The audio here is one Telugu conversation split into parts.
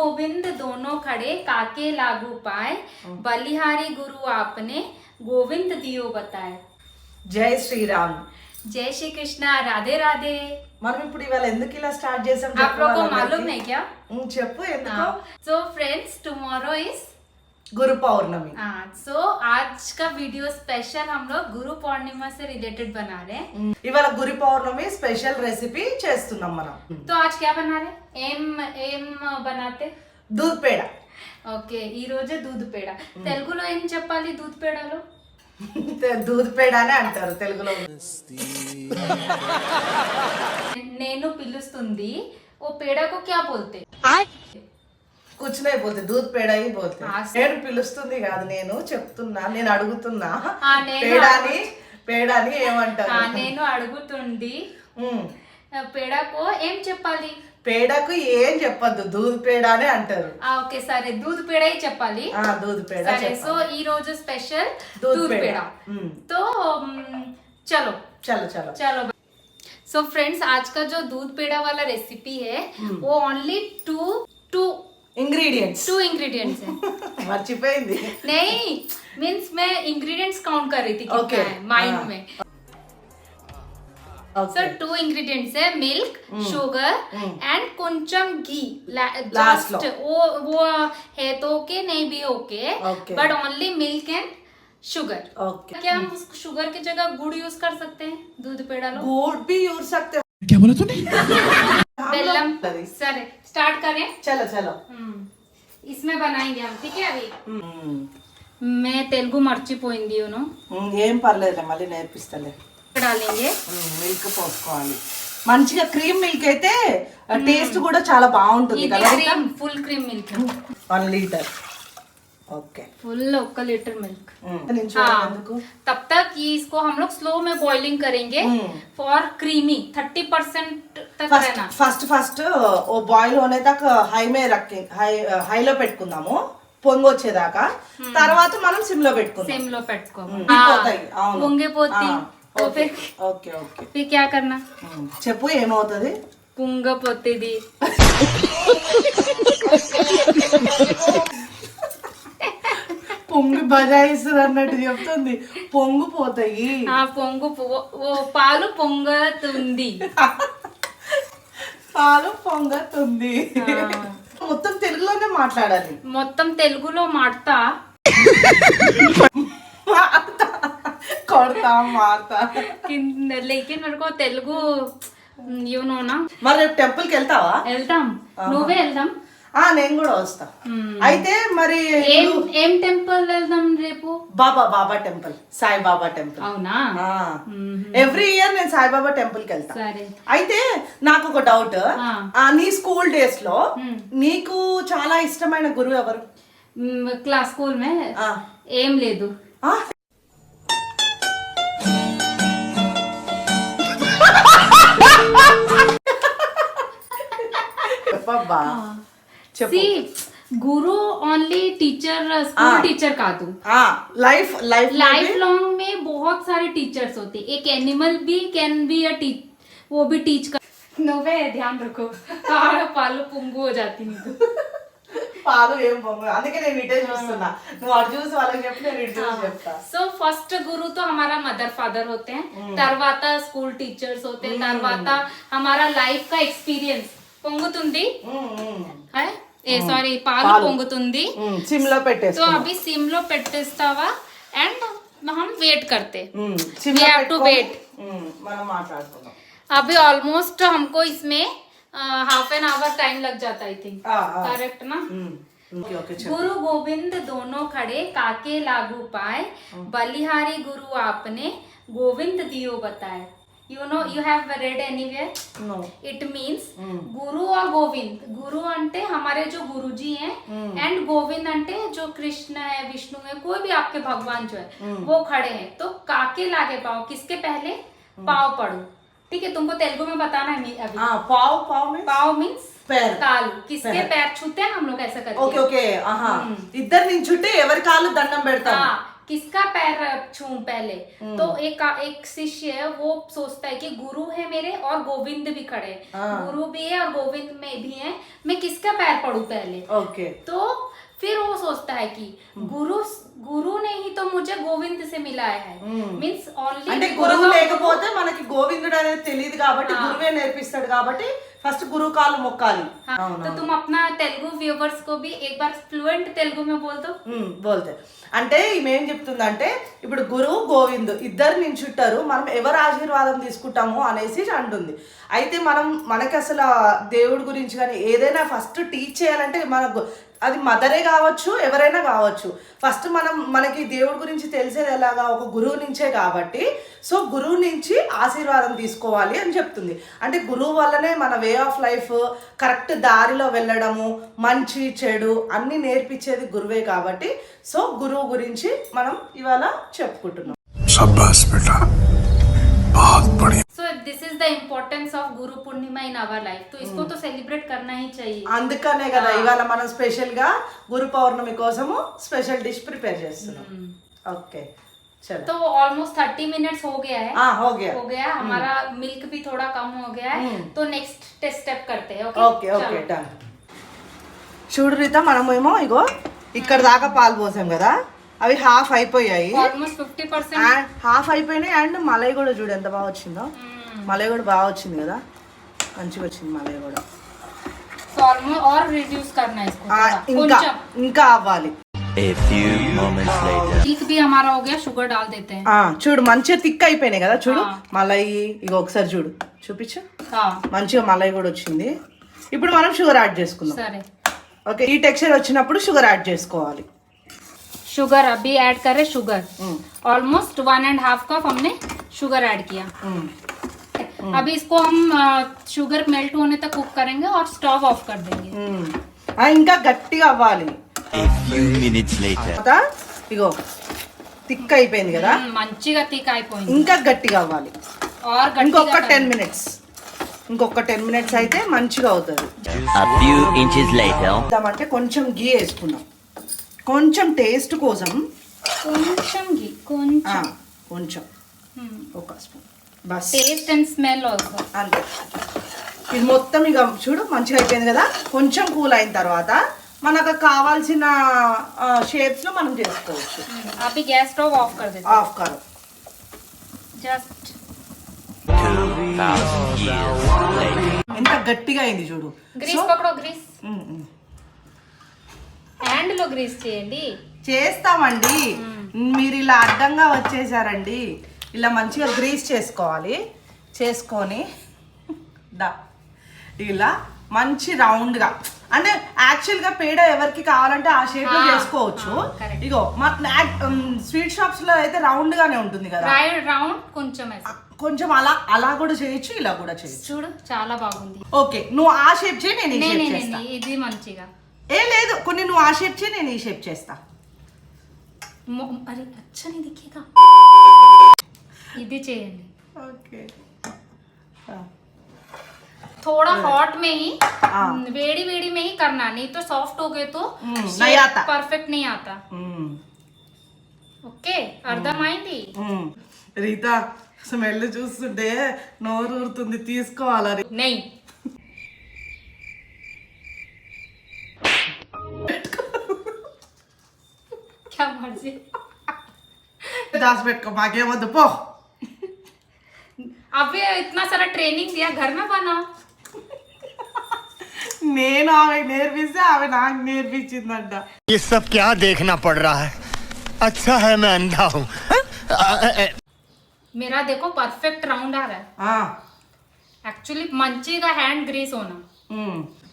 गोविंद दोनों खड़े काके लागू पाए, बलिहारी गुरु आपने गोविंद दियो बताए। జై శ్రీరామ్. जय श्री कृष्णा, राधे राधे। మనం ఇప్పుడు ఇవాళ ఎందుకు ఇలా స్టార్ట్ చేసాం आप लोग को मालूम है क्या? చెప్పు ఎందుకు. So friends, tomorrow is గురు పౌర్ణమి. सो आज का वीडियो स्पेशल हम लोग गुरु पूर्णिमा से रिलेटेड बना रहे हैं। ఇవాళ గురు పౌర్ణమి స్పెషల్ రెసిపీ చేస్తున్నాం మనం. तो आज क्या बना रहे? ఏం बनाते? దూద్ పేడ. ఓకే, ఈ రోజే దూద్ పేడ. తెలుగులో ఏం చెప్పాలి? దూద్ పేడలో దూద్ పేడ అని అంటారు తెలుగులో. నేను పిలుస్తుంది ఓ పేడకు క్యా బోల్తే? కుచ్ నహీ బోల్తే, దూద్ పేడ హీ బోల్తే. నేను పిలుస్తుంది కాదు, నేను చెప్తున్నా, నేను అడుగుతున్నా. పేడని ఏమంటారు? నేను అడుగుతుంది పేడకు ఏం చెప్పాలి? పేడకు ఏం చెప్పద్దు, దూద్ పేడ అనే అంటారు. ఓకే సరే, దూద్ పేడ ही చెప్పాలి. దూద్ పేడ సరే. సో ఈ రోజు స్పెషల్ దూద్ పేడ. तो चलो चलो चलो चलो। सो फ्रेंड्स, आज का जो दूध पेड़ा वाला रेसिपी है वो ओनली टू इंग्रेडिएंट्स है। मर्चिपोయింది. नहीं मीन्स मैं इंग्रेडिएंट्स काउंट कर रही थी कितना है माइंड में. So 2 ingredients है, मिल्क, शुगर एंड कुंचम घी. लास्ट वो है तो ओके, नहीं भी okay, but only milk and sugar. क्या हम शुगर की जगह गुड़ यूज कर सकते हैं? दूध पेड़ा लो, गुड़ भी यूज सकते हो. क्या बोला तूने? बेल्लम. सर स्टार्ट करें. चलो चलो. इसमें बनाएंगे हम, ठीक है. अभी मैं तेलुगु మర్చిపోయింది యూనో. ఏం పర్లేదులే, మళ్ళీ నేర్పిస్తలే. डालेंगे మిల్క్ పోసుకోవాలి. మంచిగా క్రీమ్ మిల్క్ అయితే టేస్ట్ కూడా చాలా బాగుంటుంది కదా. Cream, full cream milk 1 litre. Okay, full 1 litre milk. ఎందుకు? तब तक ये इसको हम लोग स्लो में बॉइलिंग करेंगे फॉर क्रीमी. 30% तक रहना. ఫస్ట్ ఓ బాయిల్ होने तक హై మే రక్కి హైలో పెట్టుకుందాము పొంగొచ్చేదాకా. తర్వాత మనం సిమ్ లో పెట్టుకుందాం. सिम लो पेटको అవును, పొంగే పోతి. तो फिर ఓకే ఓకే, फिर क्या करना? చెప్పు ఏమవుతుంది? పుంగ పోతిది. పొంగి బజాయిస్తుంది అన్నట్టు చెప్తుంది. పొంగు పోతాయి. పొంగు పాలు పొంగతుంది. పాలు పొంగతుంది. మొత్తం తెలుగులోనే మాట్లాడాలి. మొత్తం తెలుగులో మాడతా కొడతా మారతా. లేకిన్ मेरे को తెలుగు యు నో నా. మరి రేపు టెంపుల్ కి వెళ్తావా? వెళ్తాం. నువ్వే వెళ్దాం. నేను కూడా వస్తా. అయితే మరి ఏం టెంపుల్ వెళ్దాం రేపు? బాబా టెంపుల్, సాయిబాబా టెంపుల్. అవునా? ఎవ్రీ ఇయర్ నేను సాయిబాబా టెంపుల్ కి వెళ్తా. అయితే నాకు ఒక డౌట్, నీ స్కూల్ డేస్ లో నీకు చాలా ఇష్టమైన గురువు ఎవరు? క్లాస్ స్కూల్ మే ఏం లేదు. గురు ఓన్లీ టీचर, स्कूल टीचर కాదు. लाइफ लॉन्ग में बहुत सारे टीचर्स होते हैं. एक एनिमल भी कैन बी अ वो भी टीच कर. నువ్వే ध्यान रखो, పాలు పొంగు हो जाती नहीं तो. పాలు ఏం పొంగు, అందుకే నేను ఇటే చూస్తున్నా. నువ్వు అటు చూసి వాళ్ళకి చెప్పి నేను ఇటు చూసి చెప్తా. సో ఫస్ట్ గురు तो हमारा मदर फादर होते हैं, తర్వాత स्कूल टीचर्स होते हैं, తర్వాత हमारा लाइफ का एक्सपीरियंस. పొంగుతుంది సారీ, పాలు పొంగుతుంది. సిమ్ లో పెట్టేస్తా. तो अभी सिम लो పెట్టేస్తావా एंड हम वेट करते. we have to wait. మనం మాట్లాడుకుందాం. अभी ऑलमोस्ट हमको इसमें हाफ एन आवर टाइम लग जाता है, आई थिंक. करेक्ट ना? गुरु गोविंद दोनों खड़े काके लागू पाए, बलिहारी गुरु आपने गोविंद दियो बताए. You know, you have read anywhere? No. It means गुरु और गोविंद. गुरु अंटे हमारे जो गुरुजी हैं, एंड गोविंद अंटे जो कृष्ण है, विष्णु है, कोई भी आपके भगवान जो है वो खड़े हैं. तो काके लागे पाओ, किसके पहले पाव पढ़ो. ठीक है, तुमको तेलुगु में बताना है अभी. पाव मीन्स पैर. काल, किसके पैर छूते हैं हम लोग, ऐसा करके. ఓకే ఓకే, ఇద్దరు నించుంటే ఎవరి కాళ్ళు దండం పెడతారు. किसका पैर छूं पहले। तो एक शिष्य है वो सोचता है कि गुरु है मेरे और गोविंद भी खड़े, गुरु भी है और गोविंद में भी है, मैं किसका पैर पड़ूं पहले। ఓకే तो फिर वो सोचता है कि गुरु ने ही तो मुझे गोविंद से मिलाया है, मीन्स అంటే ओनली గురువు లేకపోతే మనకి గోవిందుడు అనేది తెలియదు కాబట్టి గురువే నేర్పిస్తాడు కాబట్టి ఫస్ట్ గురువు కాలు మొక్కాలి. तो तुम अपना तेलुगु व्यूवर्स को भी एक बार फ्लुएंट तेलुगु में बोल दो। బోల్తే అంటే ఈమె ఏం చెప్తుందంటే ఇప్పుడు గురువు గోవింద్ ఇద్దరు నించుంటారు, మనం ఎవరు ఆశీర్వాదం తీసుకుంటాము అనేసి అంటుంది. అయితే మనకి అసలు దేవుడి గురించి కానీ ఏదైనా ఫస్ట్ టీచ్ చేయాలంటే మనకు అది మదరే కావచ్చు ఎవరైనా కావచ్చు, ఫస్ట్ మనకి దేవుడి గురించి తెలిసేది ఎలాగా ఒక గురువు నుంచే కాబట్టి సో గురువు నుంచి ఆశీర్వాదం తీసుకోవాలి అని చెప్తుంది. అంటే గురువు వల్లనే మన వే ఆఫ్ లైఫ్ కరెక్ట్ దారిలో వెళ్ళడము మంచి చెడు అన్ని నేర్పించేది గురువే కాబట్టి సో గురువు గురించి మనం ఇవాళ చెప్పుకుంటున్నాం. शाबाश बेटा, बहुत बढ़िया. So this is the importance of Guru Purnima in our life. तो इसको तो सेलिब्रेट करना ही चाहिए. అందుకనే కదా ఇవాళ మనం స్పెషల్ గా గురు పౌర్ణమి కోసము స్పెషల్ డిష్ ప్రిపేర్ చేస్తున్నాం. ఓకే चलो तो ऑलमोस्ट 30 मिनट्स हो गया है. हो गया हमारा मिल्क भी थोड़ा कम हो गया है. तो नेक्स्ट स्टेप करते हैं. Okay done. చూడు రీత మనమేమో ఇగో ఇక్కడ దాకా పాలు పోసాం కదా, అవి హాఫ్ అయిపోయాయి, ఆల్మోస్ట్ 50% హాఫ్ అయిపోయినాయి. అండ్ మలై కూడా చూడు ఎంత బాగా వచ్చిందో, మలై కూడా బాగా వచ్చింది కదా, మంచిగా వచ్చింది మలై కూడా. సో ఆల్మోస్ట్ और रिड्यूस करना है इसको ఇంకా ఇంకా అవ్వాలి. A few moments later. Milk भी हमारा हो गया, शुगर डाल देते हैं. చూడు మంచిగా థిక్ అయిపోయినాయి కదా, చూడు మలై ఇగో ఒకసారి చూడు చూపించు, మంచిగా మలై కూడా వచ్చింది. ఇప్పుడు మనం షుగర్ యాడ్ చేసుకుందాం. సరే ఓకే, ఈ టెక్స్చర్ వచ్చినప్పుడు షుగర్ యాడ్ చేసుకోవాలి. शुगर अभी ऐड करें. शुगर ऑलमोस्ट 1.5 कप हमने शुगर ऐड किया. अभी इसको हम शुगर मेल्ट होने तक कुक करेंगे और स्टोव ऑफ कर देंगे. ఇంకా గట్టిగా అవ్వాలి. A few minutes later. Ego thick అయిపోయింది కదా, మంచిగా థిక్ అయిపోయింది, ఇంకా గట్టిగా అవ్వాలి. ఇంకొక 10 మినిట్స్, ఇంకొక 10 మినిట్స్ అయితే మంచిగా అవుతుంది. A few inches later. అంటే కొంచెం గీ వేసుకున్నాం, కొంచెం టేస్ట్ కోసం కొంచెం ఘీ, కొంచెం ఒక spoon bus. Taste and smell also అంతే. ఇది మొత్తం ఇక చూడు మంచిగా అయిపోయింది కదా. కొంచెం కూల్ అయిన తర్వాత మనకు కావాల్సిన షేప్స్ లో మనం చేసుకోవచ్చు. అవి గ్యాస్ స్టవ్ ఆఫ్ कर देते. ఆఫ్ కరో. Just 2000 years later. ఎంత గట్టిగా అయింది చూడు. గ్రీస్ పకడో, గ్రీస్ హ్యాండ్ లో గ్రీస్ చేయండి. చేస్తామండి, మీరు ఇలా అడ్డంగా వచ్చేసారండి. ఇలా మంచిగా గ్రీస్ చేసుకోవాలి. చేసుకొని ఇలా మంచి రౌండ్గా, అంటే యాక్చువల్గా పేడ ఎవరికి కావాలంటే ఆ షేప్లో చేసుకోవచ్చు. ఇగో మా స్వీట్ షాప్స్లో అయితే రౌండ్గానే ఉంటుంది కదా, రౌండ్ కొంచెం అలా కూడా చేయొచ్చు, ఇలా కూడా చేయొచ్చు. చూడు చాలా బాగుంది. ఓకే, నువ్వు ఆ షేప్ చేయి, నేను ఈ షేప్ చేస్తా. ఇది మంచిగా లేదు, కొన్ని నువ్వు ఆ షేప్ చేయి, నేను ఈ షేప్ చేస్తా. అరే అచ్చా నీ దిక్కేగా, ఇది చేయండి. ఓకే, थोड़ा हॉट में ही वेड़ी वेड़ी में ही करना, नहीं तो सॉफ्ट हो गए तो नहीं आता, परफेक्ट नहीं आता. ఓకే అర్థమైంది. రీతా స్మెల్ చూస్తుంటే నోరు ఊరుతుంది, తీసుకోవాలి. नहीं क्या मर्जी, దాచిపెట్టుకో, మాకేమొద్దు పో. अभी इतना सारा ट्रेनिंग दिया, घर में बनाओ. నేను ఆమె నేర్పిస్తే ఆమె నాకు నేర్పించిందంట. ये सब क्या देखना पड़ रहा है? अच्छा है मैं अंधा हूँ. मेरा देखो परफेक्ट राउंड आ रहा है. एक्चुअली మంచిగా హ్యాండ్ గ్రీస్ होना.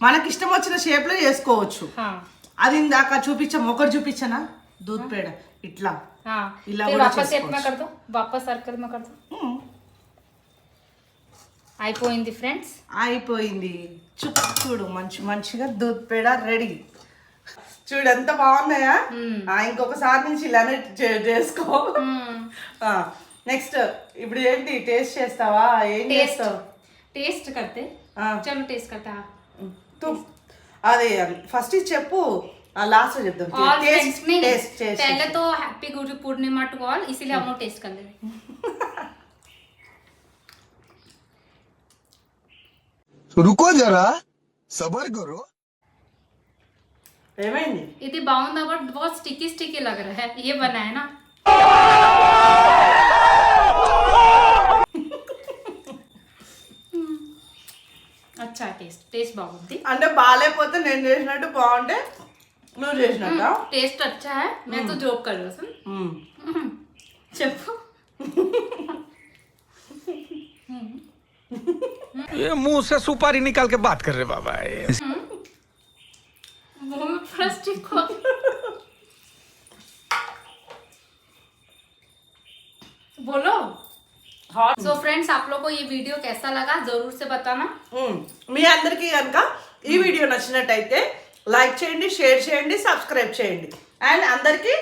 మనకి ఇష్టం వచ్చిన షేప్ లో చేసుకోవచ్చు. అది ఇందాక చూపించాము, ఒకటి చూపించనా, దూద్ పేడ ఇట్లా ఇలా కూడా వాపస్ షేప్ में कर दो, वापस सर्कल में कर दो. అయిపోయింది ఫ్రెండ్స్, అయిపోయింది. చూడు మంచిగా దూద్ పేడ రెడీ. చూడు ఎంత బాగున్నాయా. ఇంకొకసారి నుంచి ఇలానే చేసుకో. నెక్స్ట్ ఇప్పుడు ఏంటి, టేస్ట్ చేస్తావా? ఏం చేస్తావు? టేస్ట్ करते, चलो टेस्ट करता. అదే ఫస్ట్ చెప్పు, లాస్ట్ చెప్దాం ऑल फ्रेंड्स नहीं టేస్ట్ టేస్ట్ पहले तो happy Guru Purnima to all इसीलिए हम लोग टेस्ट कर ले रहे हैं। रुको जरा सबर करो ఏమైంది ఇది బాగుందా బట్ बहुत स्टिकी स्टिकी लग रहा है ये बना है ना अच्छा टेस्ट బాగుంది అంటే బాగాలేకపోతే నేను చేసినట్టు బాగుంటే నువ్వు చేసినట్ట टेस्ट अच्छा है मैं तो जोक कर रहा हूँ చెప్పు ये मुंह से सुपारी निकाल के बात कर रहे बाबा ये। मुंह में पूरा स्टिक हो बोलो सो फ्रेंड्स आप लोग को ये वीडियो कैसा लगा जरूर से बताना మీ అందరికీ కనుక ఈ వీడియో నచ్చినట్టయితే లైక్ చేయండి షేర్ చేయండి సబ్స్క్రైబ్ చేయండి అండ్ అందరికీ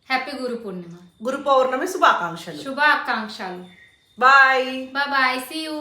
हैप्पी गुरु पूर्णिमा గురు పౌర్ణమి శుభాకాంక్షలు शुभाकांक्षालु bye bye bye see you